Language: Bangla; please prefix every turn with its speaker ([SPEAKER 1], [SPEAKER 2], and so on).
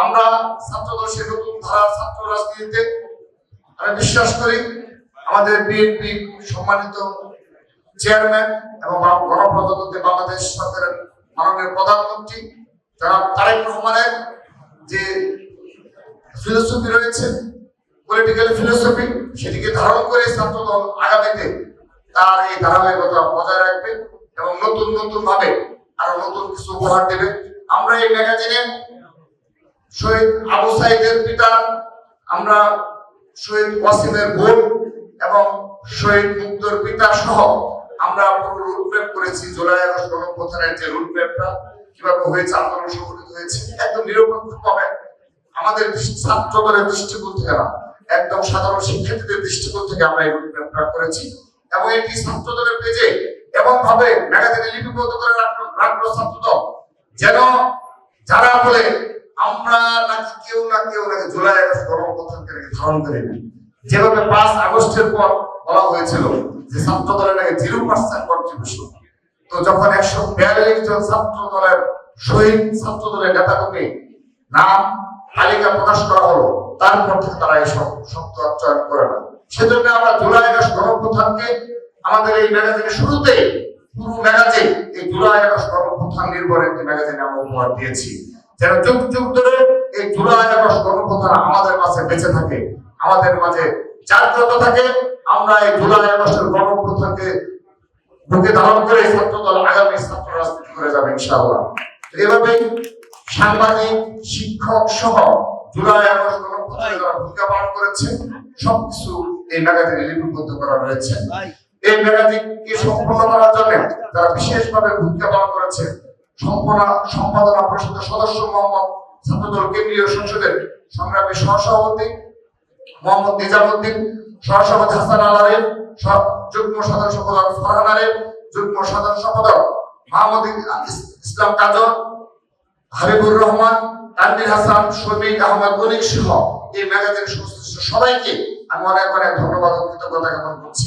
[SPEAKER 1] আমরা ছাত্রদল সে নতুন ধারা ছাত্র রাজনীতিতে আমি বিশ্বাস করি। আমাদের বিএনপি সম্মানিত চেয়ারম্যান এবং গণপ্রজাতন্ত্রী বাংলাদেশ সরকারের মাননীয় প্রধানমন্ত্রী জনাব তারেক রহমানের যে ফিলোসফি রয়েছে, পলিটিক্যাল ফিলোসফি, সেটিকে ধারণ করে ছাত্রদল আগামীতে তার এই ধারাবাহিকতা বজায় রাখবে এবং নতুন নতুন ভাবে আরো নতুন কিছু উপহার দেবে। আমরা এই ম্যাগাজিনে শহীদ আবু সাইদের পিতা, আমরা শহীদ ওয়াসিমের বোন এবং শহীদ মুগ্ধর পিতা সহ আমরা পুরো রুটম্যাপ করেছি। জুলাই আগস্ট গণঅভ্যুত্থানের যে রুটম্যাপটা কিভাবে হয়েছে, আন্দোলন সংগঠিত হয়েছে, একদম নিরপেক্ষভাবে আমাদের ছাত্র দলের দৃষ্টিকোণ থেকে না, একদম সাধারণ শিক্ষার্থীদের দৃষ্টিকোণ থেকে আমরা এই রুটম্যাপটা করেছি এবং এটি ছাত্র দলের পেজে এমন ভাবে ম্যাগাজিনে লিপিবদ্ধ করে রাখলো ছাত্রদল, যেন যারা বলে আমরা নাকি কেউ নাকি জুলাই আগস্ট গণঅভ্যুত্থানকে ধারণ করিনি, যেভাবে 5 আগস্টের পর বলা হয়েছিল যে ছাত্র দলের নাকি 0% কন্ট্রিবিউশন, তো যখন 142 জন ছাত্র দলের শহীদ ছাত্র দলের নেতাকর্মী নাম তালিকা প্রকাশ করা হলো, তারপর থেকে তারা এইসব শব্দ চয়ন করে না। সেজন্য আমরা জুলাই আগস্ট গণঅভ্যুত্থানকে আমাদের এই ম্যাগাজিনের শুরুতে পুরো ম্যাগাজিন এই জুলাই আগস্ট গণঅভ্যুত্থান নির্ভর একটি ম্যাগাজিনে আমরা উপহার দিয়েছি, যেন যুগ যুগ ধরে এই জুলাই আগস্ট গণঅভ্যুত্থান আমাদের মাঝে বেঁচে থাকে, আমাদের মাঝে জাগ্রত থাকে। আমরা এই জুলাই আগস্টের গণঅভ্যুত্থানকে বুকে ধারণ করে ছাত্রদল আগামী ছাত্র রাজনীতি করে যাবে ইনশাআল্লাহ। এভাবেই সাংবাদিক, শিক্ষক সহ জুলাই আগস্ট গণঅভ্যুত্থানে যারা ভূমিকা পালন করেছে সবকিছু এই ম্যাগাজিনে লিপিবদ্ধ করা রয়েছে। এই ম্যাগাজিনকে সম্পূর্ণ করার জন্য যারা বিশেষভাবে ভূমিকা পালন করেছে, সম্পাদনা পরিষদের সদস্য মোহাম্মদ ছাত্রদল কেন্দ্রীয় সংসদের সংগ্রামী সহসভাপতি মোহাম্মদ নিজামুদ্দিন, সহসভাপতি হাসান আলারের, যুগ্ম সাধারণ সম্পাদক ফরহান আরেফ, যুগ্ম সাধারণ সম্পাদক মাহমুদ ইসলাম কাজল, হাবিবুর রহমান, তানভীর হাসান, শফিক আহমদ গণিক সহ এই ম্যাগাজিনের সংশ্লিষ্ট সবাইকে আমি অনেক অনেক ধন্যবাদ ও কৃতজ্ঞতা জ্ঞাপন করছি।